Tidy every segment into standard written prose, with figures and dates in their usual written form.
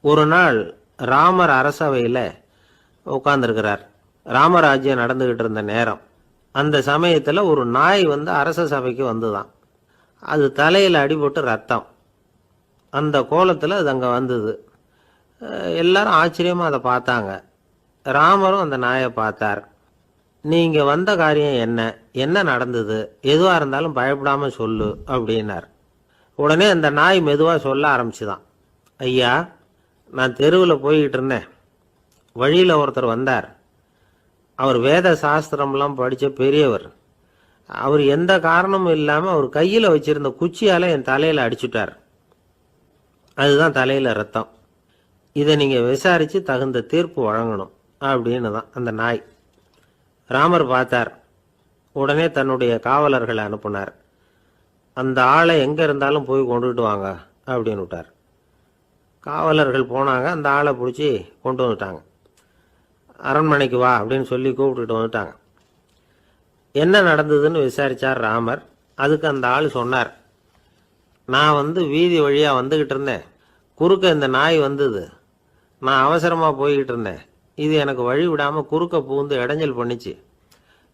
ஒரு நாள் ராமர் அரசவையில் உட்கார்ந்துருக்கிறார். ராமராஜ்யம் நடந்துகிட்டு இருந்த நேரம். அந்த சமயத்தில் ஒரு நாய் அரச சபைக்கு வந்துதான். அது தலையில் அடிபட்டு ரத்தம். அந்த கோலத்தில் அது அங்கே வந்தது. எல்லாரும் ஆச்சரியமாக அதை பார்த்தாங்க. ராமரும் அந்த நாயை பார்த்தார். நீங்கள் வந்த காரியம் என்ன, என்ன நடந்தது, எதுவாக இருந்தாலும் பயப்படாமல் சொல்லு அப்படின்னார். உடனே அந்த நாய் மெதுவாக சொல்ல ஆரம்பிச்சுதான். ஐயா, நான் தெருவில் போய்கிட்டு இருந்தேன். வழியில் ஒருத்தர் வந்தார். அவர் வேத சாஸ்திரம்லாம் படித்த பெரியவர். அவர் எந்த காரணமும் இல்லாமல் அவர் கையில் வச்சிருந்த குச்சியால் என் தலையில் அடிச்சுட்டார். அதுதான் தலையில் ரத்தம். இதை நீங்கள் விசாரித்து தகுந்த தீர்ப்பு வழங்கணும் அப்படின்னு தான் அந்த நாய். ராமர் பார்த்தார். உடனே தன்னுடைய காவலர்களை அனுப்புனார். அந்த ஆளை எங்கே இருந்தாலும் போய் கொண்டுகிட்டு வாங்க அப்படின்னு விட்டார். காவலர்கள் போனாங்க. அந்த ஆளை பிடிச்சி கொண்டு வந்துட்டாங்க. அரண்மனைக்கு வா அப்படின்னு சொல்லி கூப்பிட்டுட்டு வந்துட்டாங்க. என்ன நடந்ததுன்னு விசாரித்தார் ராமர். அதுக்கு அந்த ஆள் சொன்னார், நான் வீதி வழியாக வந்துக்கிட்டு இருந்தேன். குறுக்க இந்த நாய் வந்தது. நான் அவசரமாக போய்கிட்டு இருந்தேன். இது எனக்கு வழி விடாமல் குறுக்க பூந்து இடைஞ்சல் பண்ணிச்சு.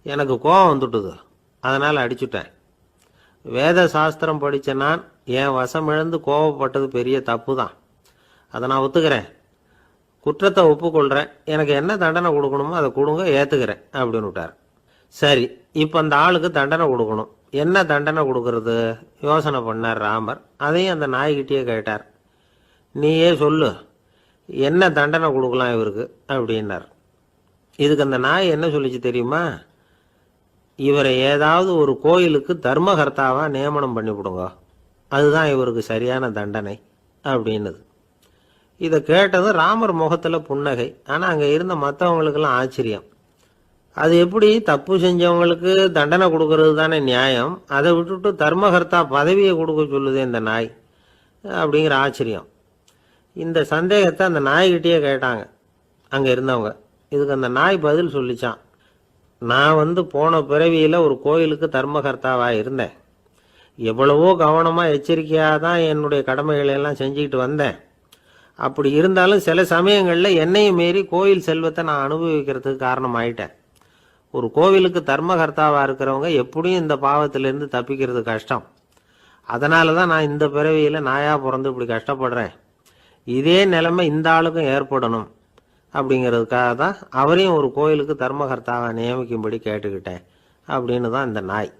எனக்கு கோபம் வந்துட்டுது. அதனால் அடிச்சுட்டேன். வேத சாஸ்திரம் படித்த நான் என் வசம் இழந்து கோபப்பட்டது பெரிய தப்பு தான். அதை நான் ஒத்துக்கிறேன். குற்றத்தை ஒப்புக்கொள்கிறேன். எனக்கு என்ன தண்டனை கொடுக்கணுமோ அதை கொடுங்க, ஏற்றுக்கிறேன் அப்படின்னு விட்டார். சரி, இப்போ அந்த ஆளுக்கு தண்டனை கொடுக்கணும். என்ன தண்டனை கொடுக்கறது யோசனை பண்ணார் ராமர். அதையும் அந்த நாய்கிட்டே கேட்டார். நீயே சொல்லு, என்ன தண்டனை கொடுக்கலாம் இவருக்கு அப்படின்னார். இதுக்கு அந்த நாய் என்ன சொல்லிச்சு தெரியுமா? இவரை ஏதாவது ஒரு கோயிலுக்கு தர்மகர்த்தாவாக நியமனம் பண்ணிவிடுங்க, அதுதான் இவருக்கு சரியான தண்டனை அப்படின்னுது. இதை கேட்டதும் ராமர் முகத்தில் புன்னகை. ஆனால் அங்கே இருந்த மற்றவங்களுக்கெல்லாம் ஆச்சரியம். அது எப்படி, தப்பு செஞ்சவங்களுக்கு தண்டனை கொடுக்கறது தானே நியாயம், அதை விட்டுட்டு தர்மகர்த்தா பதவியை கொடுக்க சொல்லுதே இந்த நாய் அப்படிங்கிற ஆச்சரியம். இந்த சந்தேகத்தை அந்த நாய்கிட்டேயே கேட்டாங்க அங்கே இருந்தவங்க. இதுக்கு அந்த நாய் பதில் சொல்லிச்சான். நான் போன பிறவியில் ஒரு கோயிலுக்கு தர்மகர்த்தாவாக இருந்தேன். எவ்வளவோ கவனமாக எச்சரிக்கையாக தான் என்னுடைய கடமைகளை எல்லாம் செஞ்சுக்கிட்டு வந்தேன். அப்படி இருந்தாலும் சில சமயங்களில் என்னையும் மீறி கோயில் செல்வத்தை நான் அனுபவிக்கிறதுக்கு காரணமாயிட்டேன். ஒரு கோவிலுக்கு தர்மகர்த்தாவாக இருக்கிறவங்க எப்படியும் இந்த பாவத்திலேருந்து தப்பிக்கிறது கஷ்டம். அதனால தான் நான் இந்த பிறவியில் நாயாக பிறந்து இப்படி கஷ்டப்படுறேன். இதே நிலைமை இந்த ஆளுக்கும் ஏற்படணும் அப்படிங்கிறதுக்காக தான் அவரையும் ஒரு கோயிலுக்கு தர்மகர்த்தாவை நியமிக்கும்படி கேட்டுக்கிட்டேன் அப்படின்னு தான் இந்த நாய்.